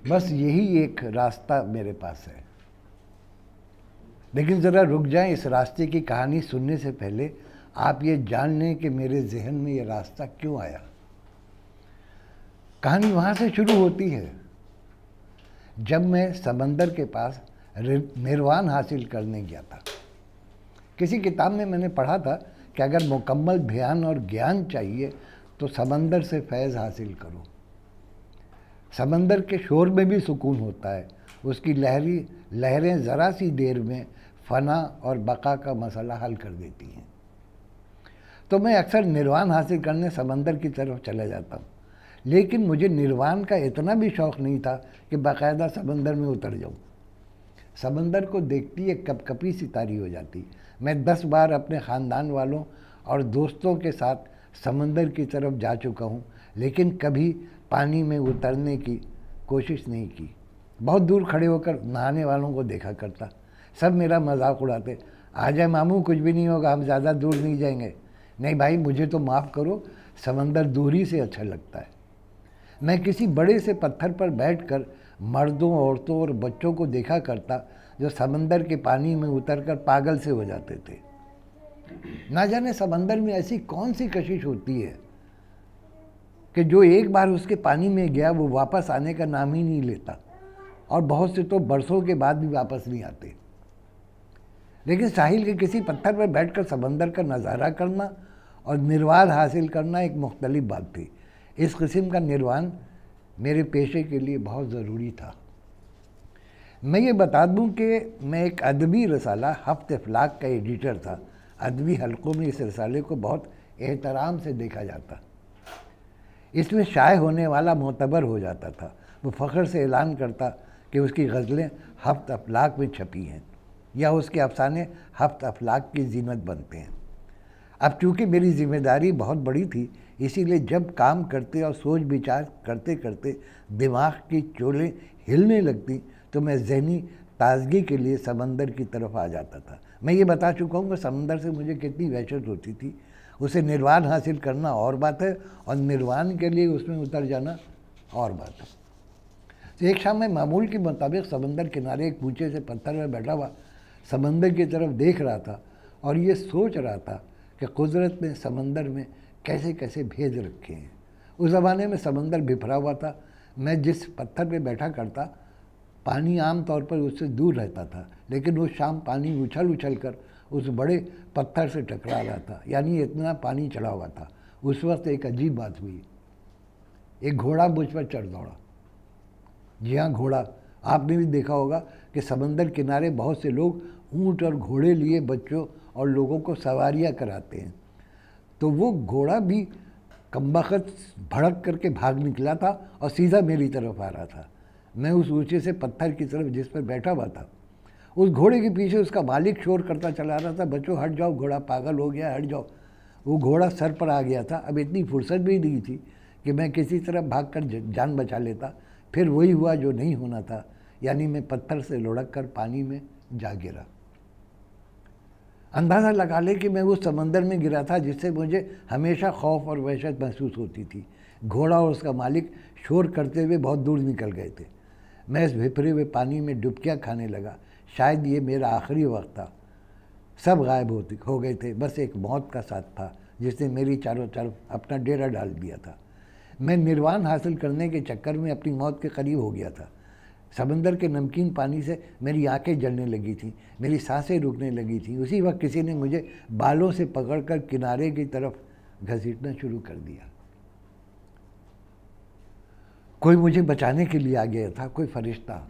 बस यही एक रास्ता मेरे पास है। लेकिन ज़रा रुक जाएं, इस रास्ते की कहानी सुनने से पहले आप ये जान लें कि मेरे जहन में ये रास्ता क्यों आया। कहानी वहाँ से शुरू होती है जब मैं समंदर के पास निर्वाण हासिल करने गया था। किसी किताब में मैंने पढ़ा था कि अगर मुकम्मल ध्यान और ज्ञान चाहिए तो समंदर से फैज़ हासिल करो। समंदर के शोर में भी सुकून होता है, उसकी लहरें ज़रा सी देर में फना और बका का मसला हल कर देती हैं। तो मैं अक्सर निर्वाण हासिल करने समंदर की तरफ चला जाता हूँ, लेकिन मुझे निर्वाण का इतना भी शौक़ नहीं था कि बाकायदा समंदर में उतर जाऊँ। समंदर को देखती एक कपकपी सितारी हो जाती। मैं 10 बार अपने ख़ानदान वालों और दोस्तों के साथ समंदर की तरफ जा चुका हूँ, लेकिन कभी पानी में उतरने की कोशिश नहीं की। बहुत दूर खड़े होकर नहाने वालों को देखा करता। सब मेरा मजाक उड़ाते, आ जाए मामू, कुछ भी नहीं होगा, हम ज़्यादा दूर नहीं जाएंगे। नहीं भाई, मुझे तो माफ़ करो, समंदर दूरी से अच्छा लगता है। मैं किसी बड़े से पत्थर पर बैठकर मर्दों, औरतों और बच्चों को देखा करता जो समंदर के पानी में उतरकर पागल से हो जाते थे। ना जाने समंदर में ऐसी कौन सी कशिश होती है कि जो एक बार उसके पानी में गया वो वापस आने का नाम ही नहीं लेता, और बहुत से तो बरसों के बाद भी वापस नहीं आते। लेकिन साहिल के किसी पत्थर पर बैठकर समंदर का नज़ारा करना और निर्वाण हासिल करना एक मुख्तलिफ बात थी। इस किस्म का निर्वाण मेरे पेशे के लिए बहुत ज़रूरी था। मैं ये बता दूं कि मैं एक अदबी रसाला हफ्त अफलाक का एडिटर था। अदबी हलकों में इस रसाले को बहुत एहतराम से देखा जाता। इसमें शाये होने वाला मोतबर हो जाता था। वो फ़ख्र से ऐलान करता कि उसकी गज़लें हफ्त अफलाक में छपी हैं या उसके अफसाने हफ्त अफलाक की जीनत बनते हैं। अब चूँकि मेरी ज़िम्मेदारी बहुत बड़ी थी, इसीलिए जब काम करते और सोच विचार करते करते दिमाग की चोलें हिलने लगती तो मैं ज़हनी ताजगी के लिए समंदर की तरफ आ जाता था। मैं ये बता चुका हूँ कि समंदर से मुझे कितनी वहशत होती थी। उसे निर्वाण हासिल करना और बात है, और निर्वाण के लिए उसमें उतर जाना और बात है। तो एक शाम मैं मामूल के मुताबिक समंदर किनारे एक ऊंचे से पत्थर में बैठा हुआ समंदर की तरफ देख रहा था और ये सोच रहा था कि कुदरत ने समंदर में कैसे कैसे भेद रखे हैं। उस ज़माने में समंदर बिखरा हुआ था। मैं जिस पत्थर पे बैठा करता, पानी आम तौर पर उससे दूर रहता था, लेकिन उस शाम पानी उछल उछल कर उस बड़े पत्थर से टकरा रहा था, यानी इतना पानी चढ़ा हुआ था। उस वक्त एक अजीब बात हुई। एक घोड़ा मुझ पर चढ़ दौड़ा। जी हाँ, घोड़ा। आपने भी देखा होगा कि समंदर किनारे बहुत से लोग ऊँट और घोड़े लिए बच्चों और लोगों को सवारियाँ कराते हैं। तो वो घोड़ा भी कमबख्त भड़क करके भाग निकला था और सीधा मेरी तरफ आ रहा था। मैं उस ऊंचे से पत्थर की तरफ जिस पर बैठा हुआ था, उस घोड़े के पीछे उसका मालिक शोर करता चला रहा था, बच्चों हट जाओ, घोड़ा पागल हो गया, हट जाओ। वो घोड़ा सर पर आ गया था। अब इतनी फुर्सत भी नहीं थी कि मैं किसी तरह भागकर जान बचा लेता। फिर वही हुआ जो नहीं होना था, यानी मैं पत्थर से लुढ़क कर पानी में जा गिरा। अंदाज़ा लगा ले कि मैं उस समंदर में गिरा था जिससे मुझे हमेशा खौफ और वहशत महसूस होती थी। घोड़ा और उसका मालिक शोर करते हुए बहुत दूर निकल गए थे। मैं इस भिपरे हुए पानी में डुबकियाँ खाने लगा। शायद ये मेरा आखिरी वक्त था। सब गायब हो गए थे, बस एक मौत का साथ था जिसने मेरी चारों तरफ अपना डेरा डाल दिया था। मैं निर्वाण हासिल करने के चक्कर में अपनी मौत के करीब हो गया था। समंदर के नमकीन पानी से मेरी आंखें जलने लगी थी, मेरी सांसें रुकने लगी थी। उसी वक्त किसी ने मुझे बालों से पकड़कर किनारे की तरफ घसीटना शुरू कर दिया। कोई मुझे बचाने के लिए आ गया था, कोई फरिश्ता।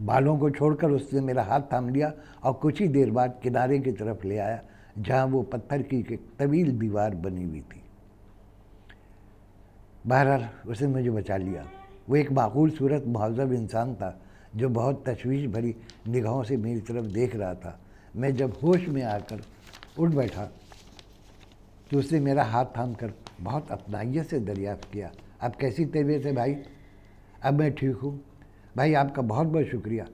बालों को छोड़कर उसने मेरा हाथ थाम लिया और कुछ ही देर बाद किनारे की तरफ ले आया, जहाँ वो पत्थर की एक तवील दीवार बनी हुई थी। बहरहाल उसने मुझे बचा लिया। वो एक माकूल सूरत महज़ब इंसान था जो बहुत तशवीश भरी निगाहों से मेरी तरफ देख रहा था। मैं जब होश में आकर उठ बैठा तो उसने मेरा हाथ थाम कर बहुत अपनाइयत से दरियाफ़्त किया, अब कैसी तबीयत है भाई? अब मैं ठीक हूँ भाई, आपका बहुत बहुत शुक्रिया,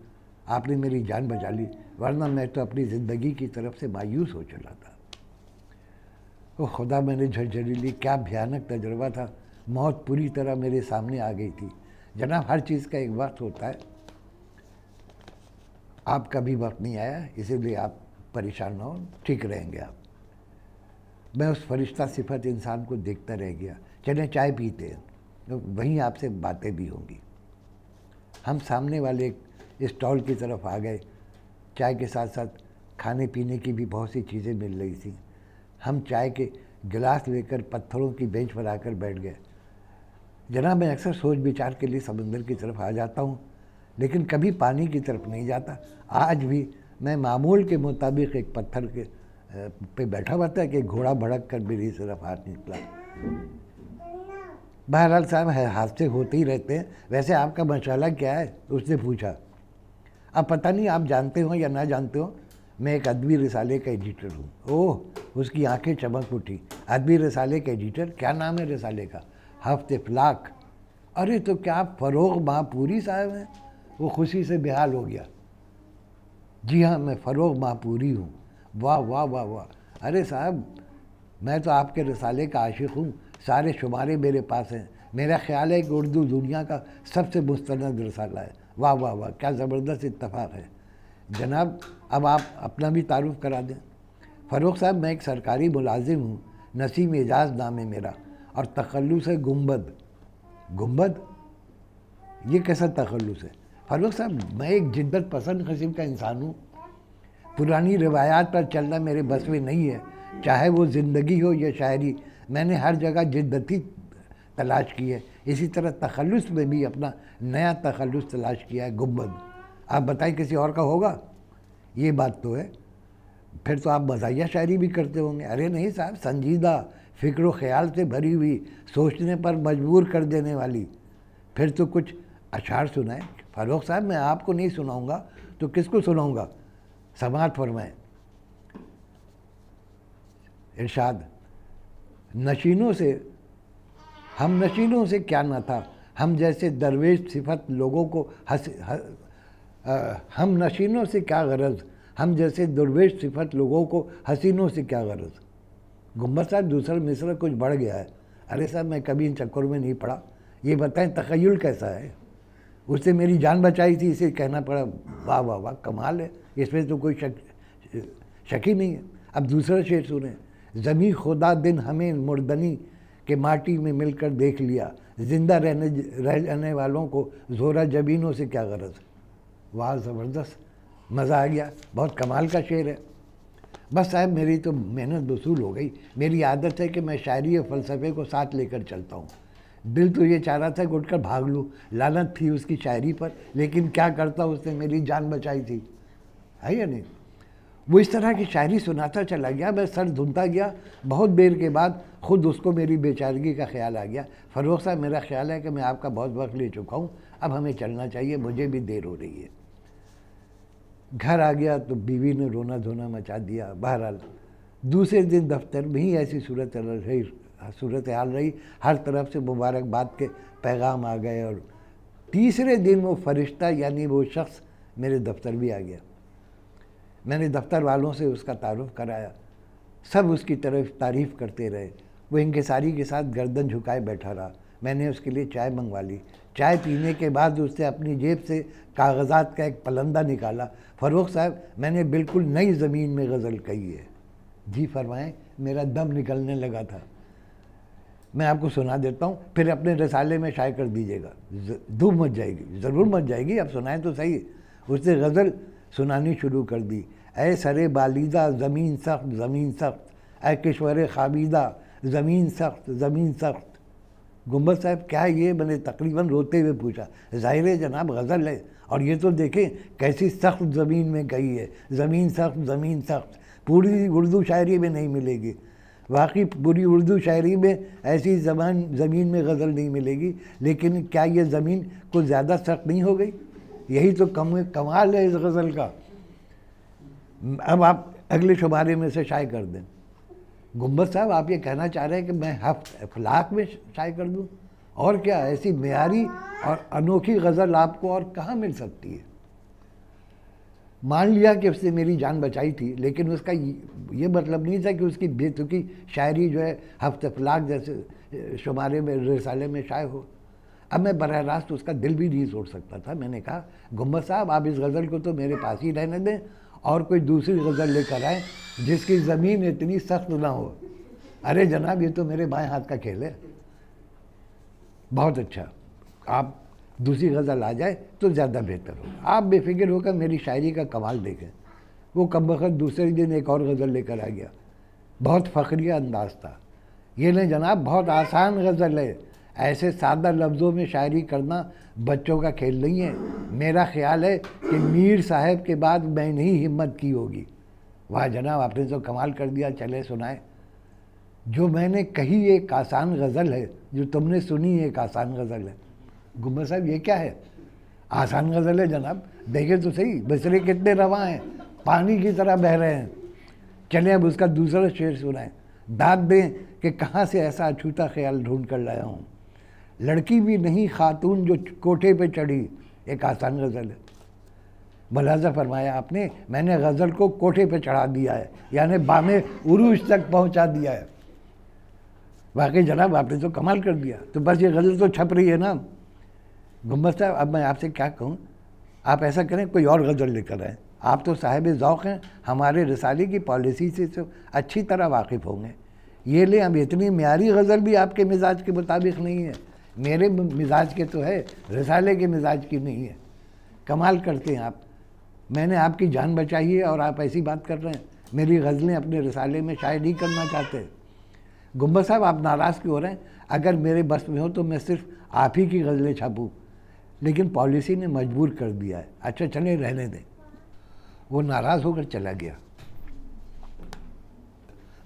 आपने मेरी जान बचा ली, वरना मैं तो अपनी ज़िंदगी की तरफ से मायूस हो चला था। ओ खुदा, मैंने झरझरी ली। क्या भयानक तजुर्बा था। मौत पूरी तरह मेरे सामने आ गई थी। जनाब, हर चीज़ का एक वक्त होता है। आपका भी वक्त नहीं आया, इसीलिए आप परेशान ना हो, ठीक रहेंगे आप। मैं उस फरिश्ता सिफत इंसान को देखता रह गया। चले चाय पीते हैं, तो वहीं आपसे बातें भी होंगी। हम सामने वाले स्टॉल की तरफ आ गए। चाय के साथ साथ खाने पीने की भी बहुत सी चीज़ें मिल रही थी। हम चाय के गिलास लेकर पत्थरों की बेंच पर आकर बैठ गए। जनाब, मैं अक्सर सोच विचार के लिए समंदर की तरफ आ जाता हूँ, लेकिन कभी पानी की तरफ नहीं जाता। आज भी मैं मामूल के मुताबिक एक पत्थर के पे बैठा हुआ था कि घोड़ा भड़क कर मेरी तरफ हाथ निकला। बहरहाल साहब, हादसे होते ही रहते हैं। वैसे आपका मसाला क्या है? उसने पूछा। अब पता नहीं आप जानते हो या ना जानते हो, मैं एक अदबी रिसाले का एडिटर हूँ। ओह, उसकी आंखें चमक उठी। अदबी रिसाले का एडिटर? क्या नाम है रिसाले का? हफ्ते फलाक। अरे तो क्या आप फ़रोग़ माहपूरी साहब हैं? वो खुशी से बेहाल हो गया। जी हाँ, मैं फ़रोग़ माहपूरी हूँ। वाह वाह वाह वाह। अरे साहब, मैं तो आपके रिसाले का आशिक़ हूँ। सारे शुमारे मेरे पास हैं। मेरा ख्याल है कि उर्दू दुनिया का सबसे मुस्तनद रिसाला है। वाह वाह वाह, क्या ज़बरदस्त इत्तफ़ाक़ है। जनाब, अब आप अपना भी तारुफ़ करा दें। फ़रोग़ साहब, मैं एक सरकारी मुलाजिम हूँ। नसीम एजाज़ नाम है मेरा, और तख़ल्लुस है गुंबद। गुंबद? ये कैसा तख़ल्लुस है? फ़रोग़ साहब, मैं एक जिद्दत पसंद किस्म का इंसान हूँ। पुरानी रिवायात पर चलना मेरे बस में नहीं है, चाहे वो ज़िंदगी हो या शायरी। मैंने हर जगह जिद्दती तलाश की है। इसी तरह तख़ल्लुस में भी अपना नया तख़ल्लुस तलाश किया है, गुंबद। आप बताएं, किसी और का होगा? ये बात तो है। फिर तो आप मज़ाहिया शायरी भी करते होंगे। अरे नहीं साहब, संजीदा, फ़िक्र व ख़याल से भरी हुई, सोचने पर मजबूर कर देने वाली। फिर तो कुछ अशार सुनाएं। फ़रोग़ साहब, मैं आपको नहीं सुनाऊंगा तो किसको सुनाऊंगा? समाअत फरमाएं। इरशाद, नशीनों से, हम नशीनों से क्या न था, हम जैसे दरवेश सिफत लोगों को हम नशीनों से क्या गरज, हम जैसे दरवेश सिफत लोगों को हसीनों से क्या गरज। गुंबद साहब, दूसरा मिसरा कुछ बढ़ गया है। अरे साहब, मैं कभी इन चक्करों में नहीं पड़ा। ये बताएं, तख़य्युल कैसा है? उससे मेरी जान बचाई थी, इसे कहना पड़ा। वाह वाह वाह, कमाल है। इसमें तो कोई शक ही नहीं है। अब दूसरा शेर सुने। ज़मी खुदा दिन हमें मुर्दनी के माटी में मिलकर देख लिया, जिंदा रह जाने वालों को ज़ोरा जबीनों से क्या गरज। वाह, ज़बरदस्त, मज़ा आ गया। बहुत कमाल का शेर है। बस साहब, मेरी तो मेहनत वसूल हो गई। मेरी आदत है कि मैं शायरी और फ़लसफ़े को साथ लेकर चलता हूँ। दिल तो ये चाह रहा था कि उठकर भाग लूँ, लानत थी उसकी शायरी पर, लेकिन क्या करता, उसने मेरी जान बचाई थी, है या नहीं? वो इस तरह की शायरी सुनाता चला गया। मैं सर धुनता गया। बहुत देर के बाद खुद उसको मेरी बेचारगी का ख्याल आ गया। फ़रोग़ साहब, मेरा ख्याल है कि मैं आपका बहुत वक्त ले चुका हूँ, अब हमें चलना चाहिए, मुझे भी देर हो रही है। घर आ गया तो बीवी ने रोना धोना मचा दिया। बहरहाल दूसरे दिन दफ्तर में ही ऐसी सूरत हाल रही। हर तरफ से मुबारकबाद के पैगाम आ गए, और तीसरे दिन वो फरिश्ता यानी वो शख्स मेरे दफ्तर भी आ गया। मैंने दफ्तर वालों से उसका तारुफ कराया। सब उसकी तरफ तारीफ़ करते रहे। वो इंकिसारी के साथ गर्दन झुकाए बैठा रहा। मैंने उसके लिए चाय मंगवा ली। चाय पीने के बाद उसने अपनी जेब से कागज़ात का एक पलंदा निकाला। फ़रोग़ साहब, मैंने बिल्कुल नई ज़मीन में गज़ल कही है। जी फरमाएं। मेरा दम निकलने लगा था। मैं आपको सुना देता हूँ, फिर अपने रसाले में शाये कर दीजिएगा। धूम मच जाएगी, ज़रूर मच जाएगी। अब सुनाएं तो सही। उसने गज़ल सुनानी शुरू कर दी। ऐ सरे बालीदा ज़मीन सख्त ज़मीन सख्त, ऐ किश्वर खाबीदा ज़मीन सख्त ज़मीन सख्त। गुंबद साहब, क्या है ये? मैंने तकरीबन रोते हुए पूछा। ज़ाहिर है जनाब, गज़ल है, और ये तो देखें कैसी सख्त ज़मीन में गई है। ज़मीन सख्त ज़मीन सख्त पूरी उर्दू शायरी में नहीं मिलेगी। वाकई पूरी उर्दू शायरी में ऐसी ज़मीन में गज़ल नहीं मिलेगी। लेकिन क्या ये ज़मीन कुछ ज़्यादा सख्त नहीं हो गई? यही तो कमाल है इस गज़ल का। अब आप अगले शुमारे में से शाये कर दें। गुंबद साहब, आप ये कहना चाह रहे हैं कि मैं फलाक में शाये कर दूँ? और क्या, ऐसी मेयारी और अनोखी गज़ल आपको और कहाँ मिल सकती है? मान लिया कि उसने मेरी जान बचाई थी, लेकिन उसका ये मतलब नहीं था कि उसकी बेतुकी शायरी जो है हफ्ते फलाक जैसे शुमारे में रिसाले में शाये हो। अब मैं बरह रास्त उसका दिल भी नहीं तोड़ सकता था। मैंने कहा गुम्बद साहब आप इस गज़ल को तो मेरे पास ही रहने दें और कोई दूसरी गज़ल लेकर आए जिसकी ज़मीन इतनी सख्त ना हो। अरे जनाब ये तो मेरे बाएं हाथ का खेल है। बहुत अच्छा, आप दूसरी गज़ल आ जाए तो ज़्यादा बेहतर हो। आप बेफिक्र होकर मेरी शायरी का कमाल देखें। वो कमबख्त दूसरे दिन एक और गज़ल लेकर आ गया, बहुत फ़ख्रिया अंदाज था। ये नहीं जनाब बहुत आसान गज़ल है, ऐसे सादा लफ्ज़ों में शायरी करना बच्चों का खेल नहीं है। मेरा ख्याल है कि मीर साहब के बाद मैंने ही हिम्मत की होगी। वाह जनाब आपने तो कमाल कर दिया, चले सुनाए। जो मैंने कही एक आसान गज़ल है, जो तुमने सुनी एक आसान गज़ल है। गुम्बद साहब ये क्या है? आसान गज़ल है जनाब, देखे तो सही बसरे कितने रवां हैं, पानी की तरह बह रहे हैं। चलें अब उसका दूसरा शेर सुनाएं। दाद दें कि कहाँ से ऐसा अछूता ख्याल ढूंढ कर लाया हूँ। लड़की भी नहीं खातून जो कोठे पे चढ़ी, एक आसान गज़ल है। मुलाज़ा फरमाया आपने, मैंने गज़ल को कोठे पे चढ़ा दिया है, यानी बामे उरूज तक पहुँचा दिया है। वाकई जनाब आपने तो कमाल कर दिया। तो बस ये गज़ल तो छप रही है ना। गुम्बद साहब अब मैं आपसे क्या कहूँ, आप ऐसा करें कोई और गज़ल लेकर आएँ। आप तो साहिब ज़ौक़ हैं, हमारे रिसाले की पॉलिसी से तो अच्छी तरह वाकिफ़ होंगे। ये ले अब इतनी म्यारी गज़ल भी आपके मिजाज के मुताबिक नहीं है। मेरे मिजाज के तो है, रिसाले के मिजाज की नहीं है। कमाल करते हैं आप। मैंने आपकी जान बचाई है और आप ऐसी बात कर रहे हैं। मेरी गज़लें अपने रिसाले में शायद नहीं करना चाहते। गुम्बद साहब आप नाराज़ क्यों हो रहे हैं? अगर मेरे बस में हो तो मैं सिर्फ आप ही की गज़लें छापूँ, लेकिन पॉलिसी ने मजबूर कर दिया है। अच्छा चले रहने दें। वो नाराज़ होकर चला गया।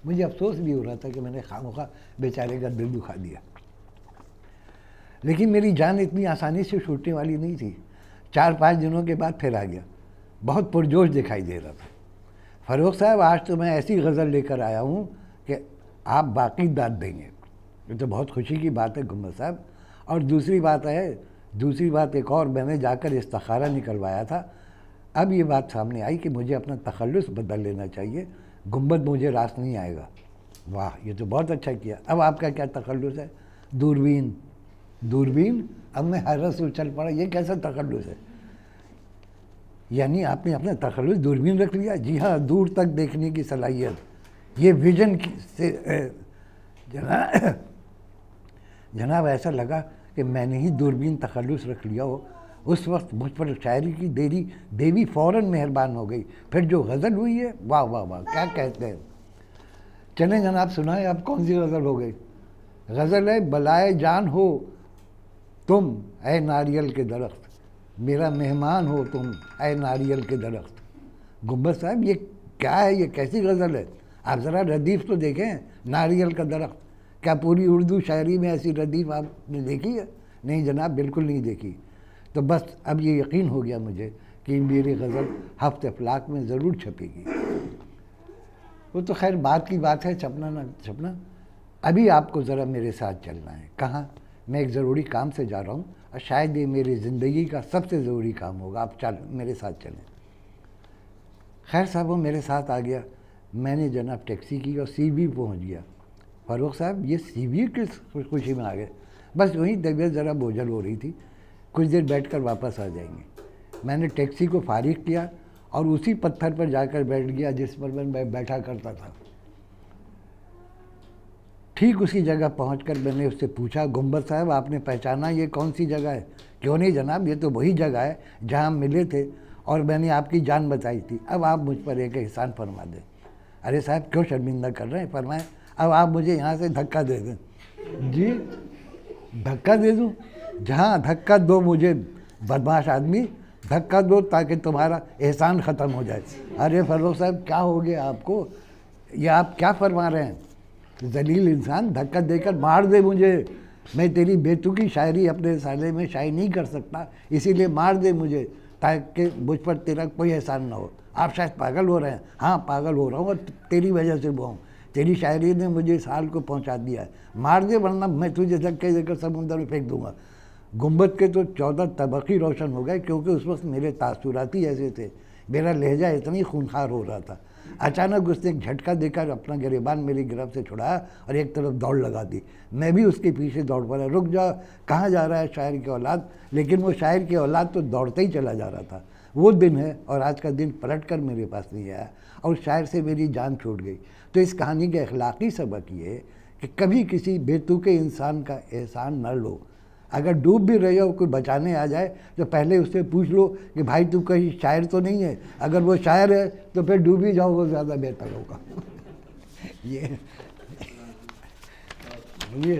मुझे अफसोस भी हो रहा था कि मैंने खामखा बेचारे का दिल दुखा दिया, लेकिन मेरी जान इतनी आसानी से छूटने वाली नहीं थी। 4-5 दिनों के बाद फिर आ गया, बहुत पुरजोश दिखाई दे रहा था। फ़ारूक साहब आज तो मैं ऐसी गज़ल लेकर आया हूँ कि आप बाकी दाद देंगे। ये तो बहुत खुशी की बात है गुम्बद साहब। और दूसरी बात एक और, मैंने जाकर इस्तिखारा निकलवाया था। अब ये बात सामने आई कि मुझे अपना तखल्लुस बदल लेना चाहिए। गुम्बद मुझे रास नहीं आएगा। वाह ये तो बहुत अच्छा किया। अब आपका क्या तखल्लुस है? दूरबीन। अब मैं हैरत से उछल पड़ा, ये कैसा तखल्लुस है? यानी आपने अपना तखल्लुस दूरबीन रख लिया? जी हाँ, दूर तक देखने की सलाहियत, ये विजन से जनाब ऐसा लगा कि मैंने ही दूरबीन तखल्लुस रख लिया हो। उस वक्त मुझ पर शायरी की देवी फ़ौरन मेहरबान हो गई। फिर जो गज़ल हुई है, वाह वाह वाह, क्या कहते हैं। चलें जनाब सुनाएं, अब कौन सी गज़ल हो गई? गज़ल है बलाए जान हो तुम ऐ नारियल के दरख्त, मेरा मेहमान हो तुम ऐ नारियल के दरख्त। गुम्बद साहब ये क्या है, ये कैसी गज़ल है? आप ज़रा रदीफ़ तो देखें, नारियल का दरख्त। क्या पूरी उर्दू शायरी में ऐसी रदीफ़ आपने देखी है? नहीं जनाब, बिल्कुल नहीं देखी। तो बस अब ये यकीन हो गया मुझे कि मेरी गज़ल हफ्ते अफलाक में ज़रूर छपेगी। वो तो खैर बात की बात है, छपना ना छपना। अभी आपको ज़रा मेरे साथ चलना है। कहाँ? मैं एक ज़रूरी काम से जा रहा हूँ और शायद ये मेरी ज़िंदगी का सबसे ज़रूरी काम होगा। आप मेरे साथ चलें। खैर साहब वो मेरे साथ आ गया। मैंने जनाब टैक्सी की और सीबी पहुँच गया। फ़ारूक साहब ये सीबी किस खुशी में आ गए? बस वहीं तबीयत ज़रा बोझल हो रही थी, कुछ देर बैठकर वापस आ जाएंगे। मैंने टैक्सी को फारिग किया और उसी पत्थर पर जाकर बैठ गया जिस पर मैं बैठा करता था। ठीक उसी जगह पहुंचकर मैंने उससे पूछा, गुम्बद साहब आपने पहचाना ये कौन सी जगह है? क्यों नहीं जनाब, ये तो वही जगह है जहां हम मिले थे और मैंने आपकी जान बचाई थी। अब आप मुझ पर एक एहसान फरमा दें। अरे साहब क्यों शर्मिंदा कर रहे हैं? फरमाएं। अब आप मुझे यहाँ से धक्का दे दें। जी धक्का दे दूँ? जहाँ धक्का दो मुझे बदमाश आदमी, धक्का दो ताकि तुम्हारा एहसान ख़त्म हो जाए। अरे फ़ारूक साहब क्या हो गया आपको? ये आप क्या फरमा रहे हैं? जलील इंसान, धक्का देकर मार दे मुझे। मैं तेरी बेतुकी शायरी अपने साले में शायरी नहीं कर सकता, इसीलिए मार दे मुझे ताकि मुझ पर तेरा कोई एहसान ना हो। आप शायद पागल हो रहे हैं। हाँ पागल हो रहा हूँ और तेरी वजह से वो हूँ। तेरी शायरी ने मुझे इस हाल को पहुँचा दिया है। मार दे वरना मैं तुझे धक्के देकर समुद्र में फेंक दूँगा। गुम्बद के तो 14 तबक़ी रोशन हो गए, क्योंकि उस वक्त मेरे तासुरात ही ऐसे थे। मेरा लहजा इतना ही खूंखार हो रहा था। अचानक उसने एक झटका देकर अपना गिरेबान मेरी गिरफ्त से छुड़ाया और एक तरफ दौड़ लगा दी। मैं भी उसके पीछे दौड़ पड़ा। रुक जा, कहाँ जा रहा है शायर की औलाद। लेकिन वो शायर की औलाद तो दौड़ते ही चला जा रहा था। वो दिन है और आज का दिन पलट कर मेरे पास नहीं आया और शायर से मेरी जान छूट गई। तो इस कहानी के अखलाकी सबक ये कि कभी किसी बेतुके इंसान का एहसान न लो। अगर डूब भी रहे हो, कोई बचाने आ जाए तो पहले उससे पूछ लो कि भाई तू कहीं शायर तो नहीं है। अगर वो शायर है तो फिर डूब ही जाओ, वो ज़्यादा बेहतर होगा। ये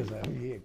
सब ये